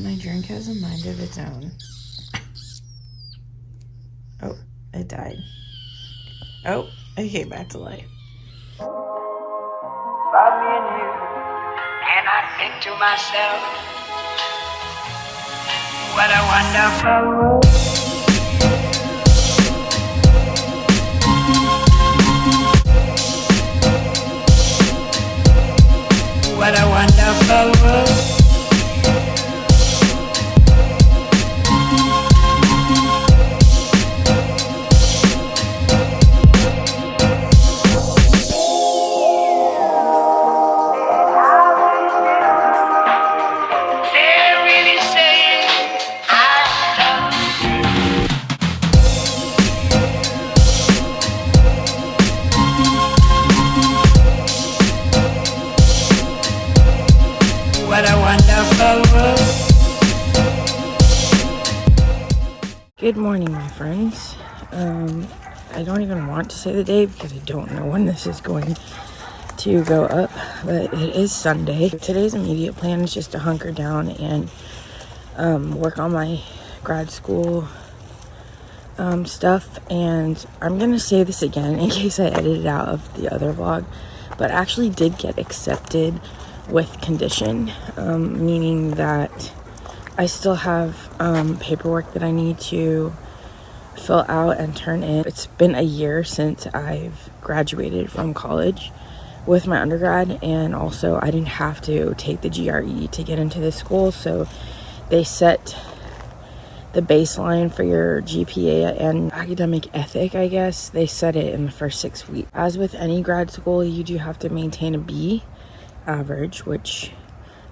My drink has a mind of its own. Oh, it died. Oh, it came back to life. About me and you, and I think to myself, what a wonderful world. What a wonderful world. What a wonderful world. Good morning, my friends. I don't even want to say the day because I don't know when this is going to go up, but it is Sunday. Today's immediate plan is just to hunker down and work on my grad school stuff. And I'm gonna say this again in case I edit it out of the other vlog, but I actually did get accepted with condition, meaning that I still have paperwork that I need to fill out and turn in. It's been a year since I've graduated from college with my undergrad, and also I didn't have to take the GRE to get into this school, so they set the baseline for your GPA and academic ethic, I guess. They set it in the first 6 weeks. As with any grad school, you do have to maintain a B average, which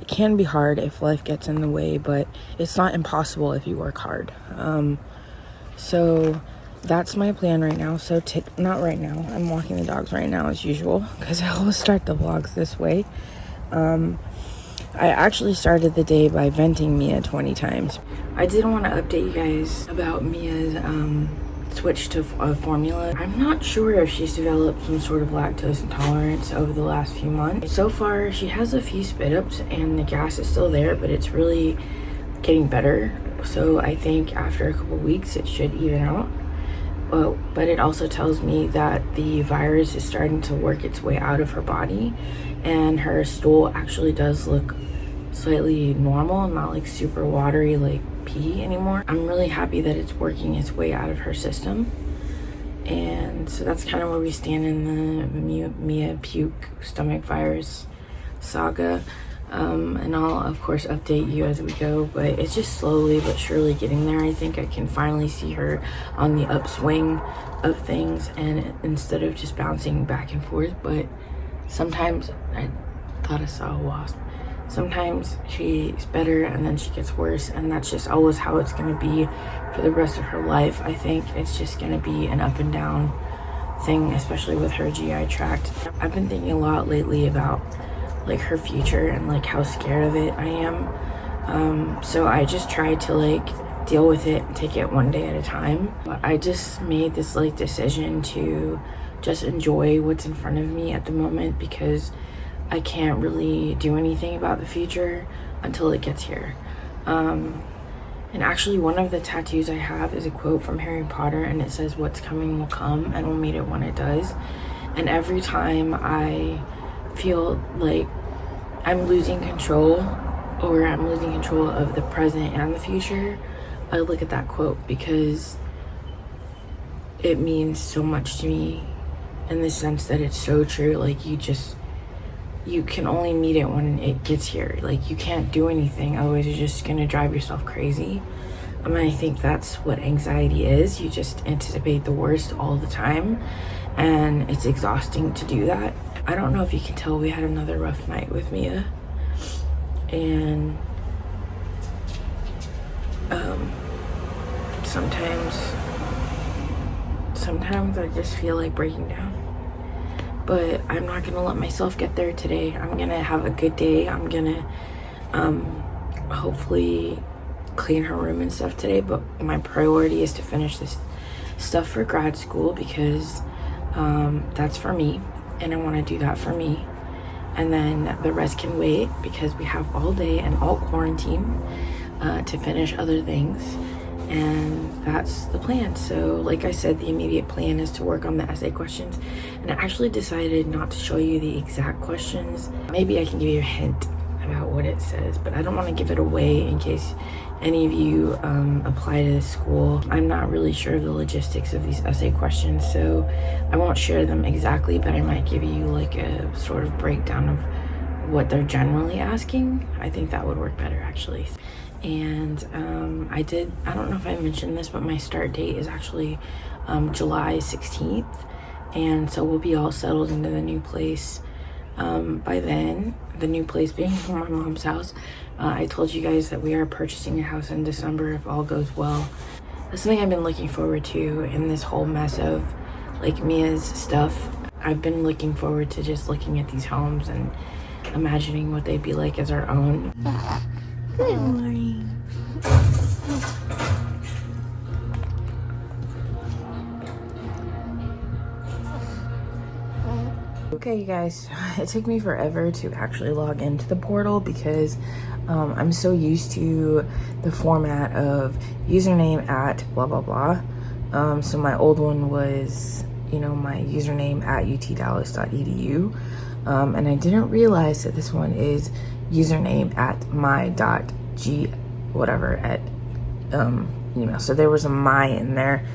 it can be hard if life gets in the way, but it's not impossible if you work hard. So that's my plan right now. So not right now, I'm walking the dogs right now as usual because I always start the vlogs this way. I actually started the day by venting Mia 20 times. I did want to update you guys about Mia's switch to formula. I'm not sure if she's developed some sort of lactose intolerance over the last few months. So far, she has a few spit ups and the gas is still there, but it's really getting better. So I think after a couple weeks, it should even out. But it also tells me that the virus is starting to work its way out of her body, and her stool actually does look slightly normal, not like super watery like pee anymore. I'm really happy that it's working its way out of her system. And so that's kind of where we stand in the Mia puke stomach virus saga. And I'll of course update you as we go, but it's just slowly but surely getting there. I think I can finally see her on the upswing of things, and instead of just bouncing back and forth. But sometimes I thought I saw a wasp. Sometimes she's better and then she gets worse, and that's just always how it's going to be for the rest of her life. I think it's just going to be an up and down thing, especially with her GI tract. I've been thinking a lot lately about like her future and like how scared of it I am. So I just try to like deal with it and take it one day at a time. But I just made this like decision to just enjoy what's in front of me at the moment, because I can't really do anything about the future until it gets here. And actually one of the tattoos I have is a quote from Harry Potter, and it says, "What's coming will come, and we'll meet it when it does." And every time I feel like I'm losing control, or I'm losing control of the present and the future, I look at that quote, because it means so much to me in the sense that it's so true. Like you can only meet it when it gets here. Like you can't do anything, otherwise you're just gonna drive yourself crazy. I mean, I think that's what anxiety is. You just anticipate the worst all the time, and it's exhausting to do that. I don't know if you can tell, we had another rough night with Mia, and sometimes I just feel like breaking down. But I'm not gonna let myself get there today. I'm gonna have a good day. I'm gonna hopefully clean her room and stuff today, but my priority is to finish this stuff for grad school, because that's for me, and I want to do that for me. And then the rest can wait, because we have all day and all quarantine. to finish other things, and that's the plan. So like I said, the immediate plan is to work on the essay questions, and I actually decided not to show you the exact questions. Maybe I can give you a hint about what it says, but I don't want to give it away in case any of you apply to this school. I'm not really sure of the logistics of these essay questions, so I won't share them exactly, but I might give you like a sort of breakdown of what they're generally asking. I think that would work better actually. And I don't know if I mentioned this, but my start date is actually July 16th, and so we'll be all settled into the new place by then. The new place being my mom's house. I told you guys that we are purchasing a house in December if all goes well. That's something I've been looking forward to in this whole mess of like Mia's stuff. I've been looking forward to just looking at these homes and imagining what they'd be like as our own. Good morning. Okay, you guys, it took me forever to actually log into the portal because I'm so used to the format of username at blah blah blah. So my old one was, you know, my username at utdallas.edu, and I didn't realize that this one is username at my.g whatever at email. So there was a my in there,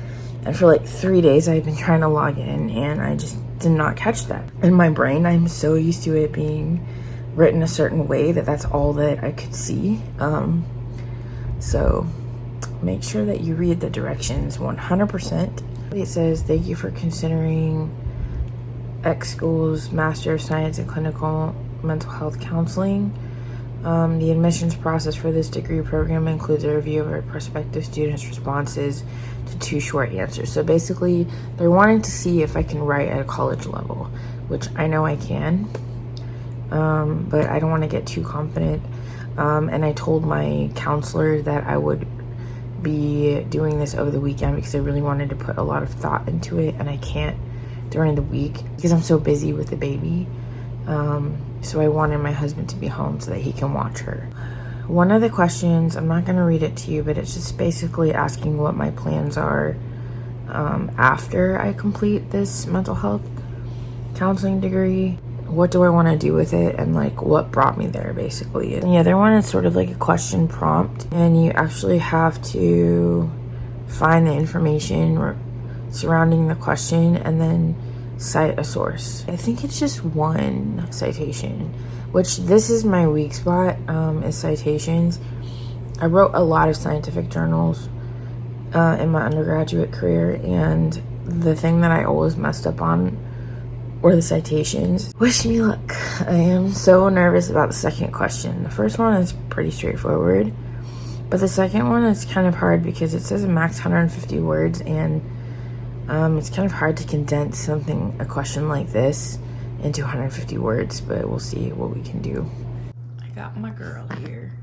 and for like 3 days I've been trying to log in and I just did not catch that. In my brain, I'm so used to it being written a certain way that that's all that I could see. So make sure that you read the directions 100%. It says, thank you for considering X School's Master of Science in Clinical Mental Health Counseling. The admissions process for this degree program includes a review of our prospective students' responses to 2 short answers. So basically, they're wanting to see if I can write at a college level, which I know I can, but I don't want to get too confident. And I told my counselor that I would be doing this over the weekend because I really wanted to put a lot of thought into it, and I can't during the week because I'm so busy with the baby. So I wanted my husband to be home so that he can watch her. One of the questions, I'm not going to read it to you, but it's just basically asking what my plans are after I complete this mental health counseling degree. What do I want to do with it, and like what brought me there basically. And yeah, the other one is sort of like a question prompt, and you actually have to find the information surrounding the question and then cite a source. I think it's just one citation, which this is my weak spot, is citations. I wrote a lot of scientific journals in my undergraduate career, and the thing that I always messed up on were the citations. Wish me luck. I am so nervous about the second question. The first one is pretty straightforward, but the second one is kind of hard because it says a max 150 words, and it's kind of hard to condense a question like this into 150 words, but we'll see what we can do. I got my girl here.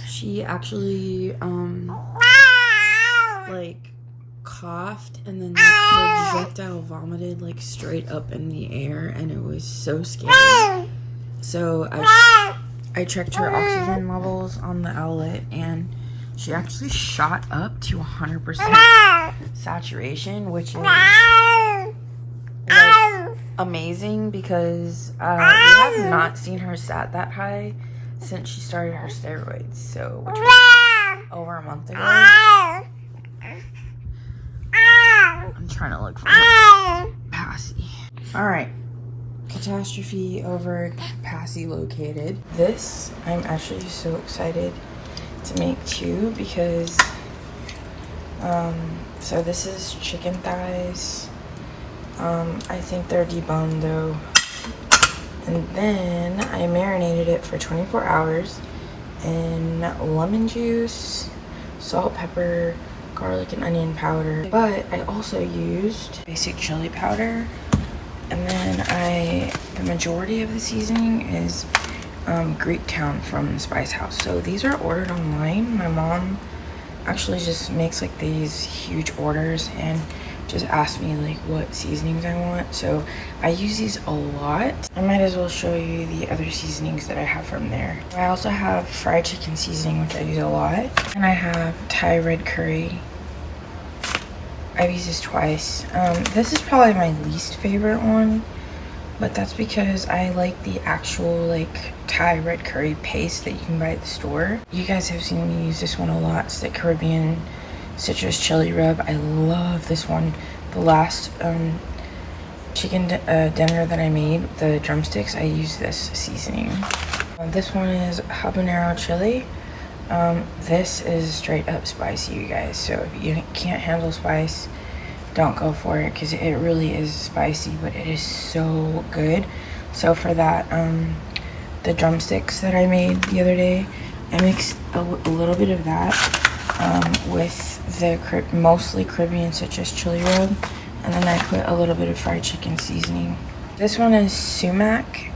She actually, like, coughed and then like, projectile vomited like straight up in the air, and it was so scary. So I checked her oxygen levels on the outlet, and she actually shot up to 100% saturation, which is like amazing because we have not seen her sat that high since she started her steroids, so which was over a month ago. I'm trying to look for Passy. Alright, catastrophe over Passy located. This, I'm actually so excited to make too because so this is chicken thighs. I think they're deboned though, and then I marinated it for 24 hours in lemon juice, salt, pepper, garlic, and onion powder, but I also used basic chili powder, and then the majority of the seasoning is Greek Town from the Spice House. So these are ordered online. My mom actually just makes like these huge orders and just ask me like what seasonings I want. So I use these a lot. I might as well show you the other seasonings that I have from there. I also have fried chicken seasoning, which I use a lot. And I have Thai red curry. I've used this twice. This is probably my least favorite one, but that's because I like the actual like Thai red curry paste that you can buy at the store. You guys have seen me use this one a lot. It's the Caribbean citrus chili rub. I love this one. The last chicken dinner that I made, the drumsticks, I used this seasoning. This one is habanero chili. This is straight up spicy, you guys. So if you can't handle spice, don't go for it, because it really is spicy, but it is so good. So for that, the drumsticks that I made the other day, I mixed a little bit of that with the mostly Caribbean citrus chili rub, and then I put a little bit of fried chicken seasoning. This one is sumac,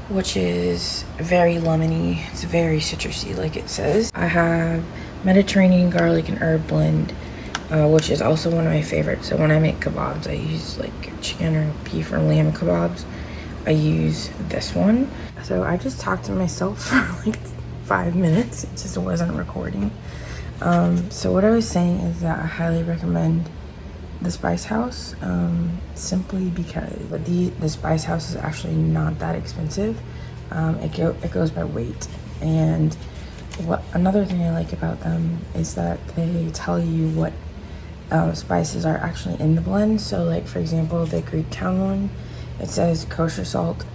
which is very lemony. It's very citrusy, like it says. I have Mediterranean garlic and herb blend, which is also one of my favorites. So when I make kebabs, I use like chicken or beef or lamb kebabs, I use this one. So I just talked to myself for like 5 minutes. It just wasn't recording. So what I was saying is that I highly recommend the Spice House, simply because the Spice House is actually not that expensive. It goes by weight. And another thing I like about them is that they tell you what spices are actually in the blend. So like, for example, the Greek Town one, it says kosher salt,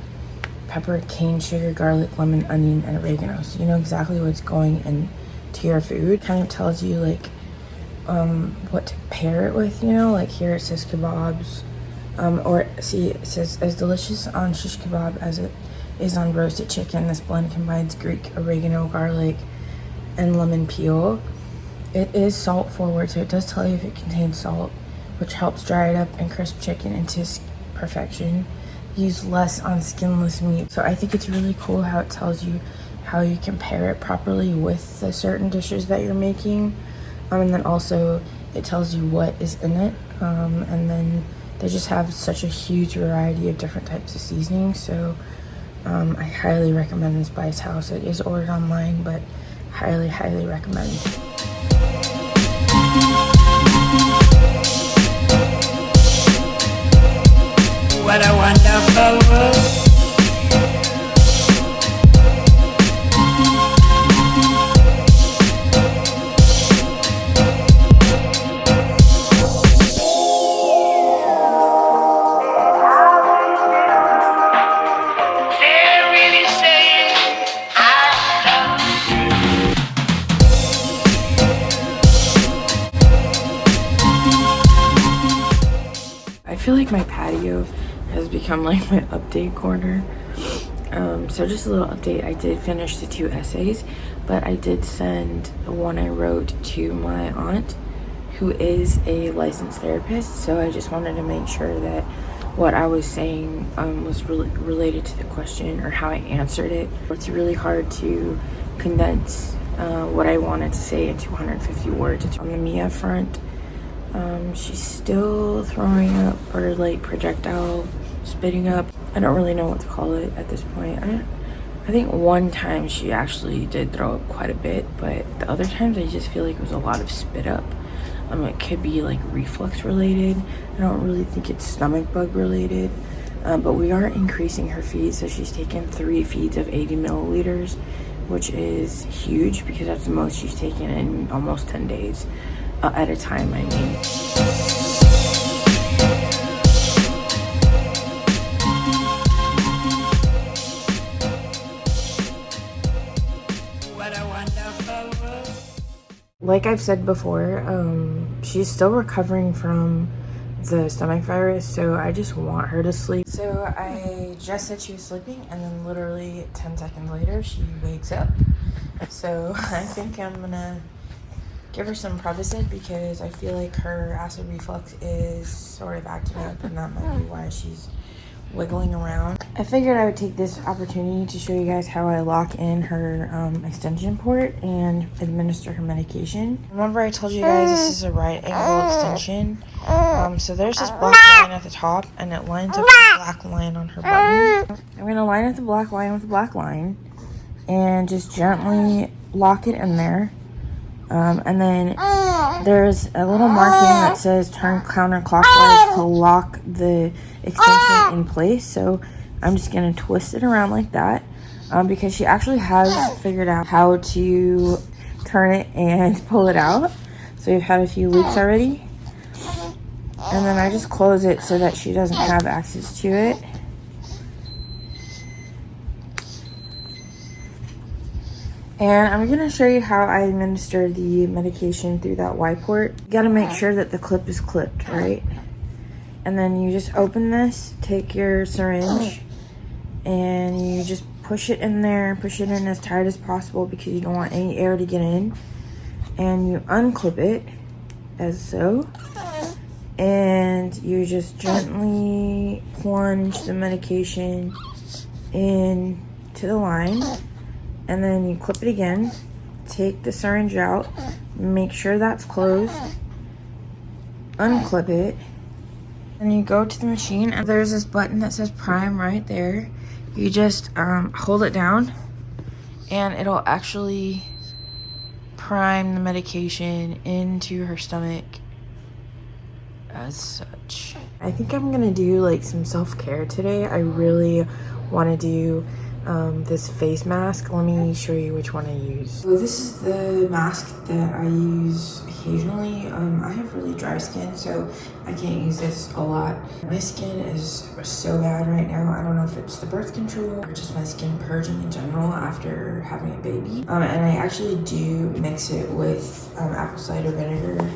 pepper, cane sugar, garlic, lemon, onion, and oregano. So you know exactly what's going into your food. Kind of tells you like what to pair it with, you know. Like here it says kebabs, or see, it says as delicious on shish kebab as it is on roasted chicken. This blend combines Greek oregano, garlic, and lemon peel. It is salt forward, so it does tell you if it contains salt, which helps dry it up and crisp chicken into perfection. Use less on skinless meat. So I think it's really cool how it tells you how you can pair it properly with the certain dishes that you're making. And then also it tells you what is in it. And then they just have such a huge variety of different types of seasonings. So I highly recommend the Spice House. It is ordered online, but highly, highly recommend. What a wonderful world. I feel like my patio has become like my update corner. So just a little update. I did finish the 2 essays, but I did send one I wrote to my aunt, who is a licensed therapist. So I just wanted to make sure that what I was saying was really related to the question, or how I answered it. It's really hard to condense what I wanted to say into 150 words. It's on the Mia front. She's still throwing up, or like projectile spitting up. I don't really know what to call it at this point. I think one time she actually did throw up quite a bit, but the other times I just feel like it was a lot of spit up. It could be like reflux related. I don't really think it's stomach bug related, but we are increasing her feeds. So she's taken 3 feeds of 80 milliliters, which is huge because that's the most she's taken in almost 10 days at a time, I mean. Like I've said before, she's still recovering from the stomach virus, so I just want her to sleep. So I just said she was sleeping, and then literally 10 seconds later she wakes up. So I think I'm gonna give her some Prevacid, because I feel like her acid reflux is sort of acting up, and that might be why she's wiggling around. I figured I would take this opportunity to show you guys how I lock in her extension port and administer her medication. Remember I told you guys this is a right angle extension. So there's this black line at the top and it lines up with the black line on her button. I'm going to line up the black line with the black line and just gently lock it in there. And then there's a little marking that says turn counterclockwise to lock the extension in place. So I'm just going to twist it around like that because she actually has figured out how to turn it and pull it out. So we've had a few loops already. And then I just close it so that she doesn't have access to it. And I'm going to show you how I administer the medication through that Y port. You got to make sure that the clip is clipped, right? And then you just open this, take your syringe, and you just push it in there, push it in as tight as possible because you don't want any air to get in. And you unclip it, as so. And you just gently plunge the medication into the line. And then you clip it again, take the syringe out, make sure that's closed, unclip it, and you go to the machine and there's this button that says prime right there. You just hold it down and it'll actually prime the medication into her stomach as such. I think I'm gonna do like some self-care today. I really want to do this face mask. Let me show you which one I use. So this is the mask that I use occasionally. I have really dry skin, so I can't use this a lot. My skin is so bad right now. I don't know if it's the birth control or just my skin purging in general after having a baby. And I actually do mix it with apple cider vinegar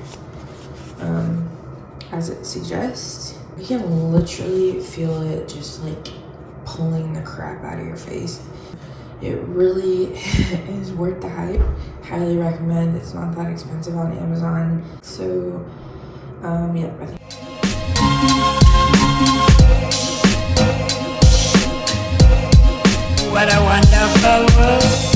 as it suggests. You can literally feel it just like pulling the crap out of your face. It really is worth the hype. Highly recommend. It's not that expensive on Amazon. So yeah, I think What a wonderful world.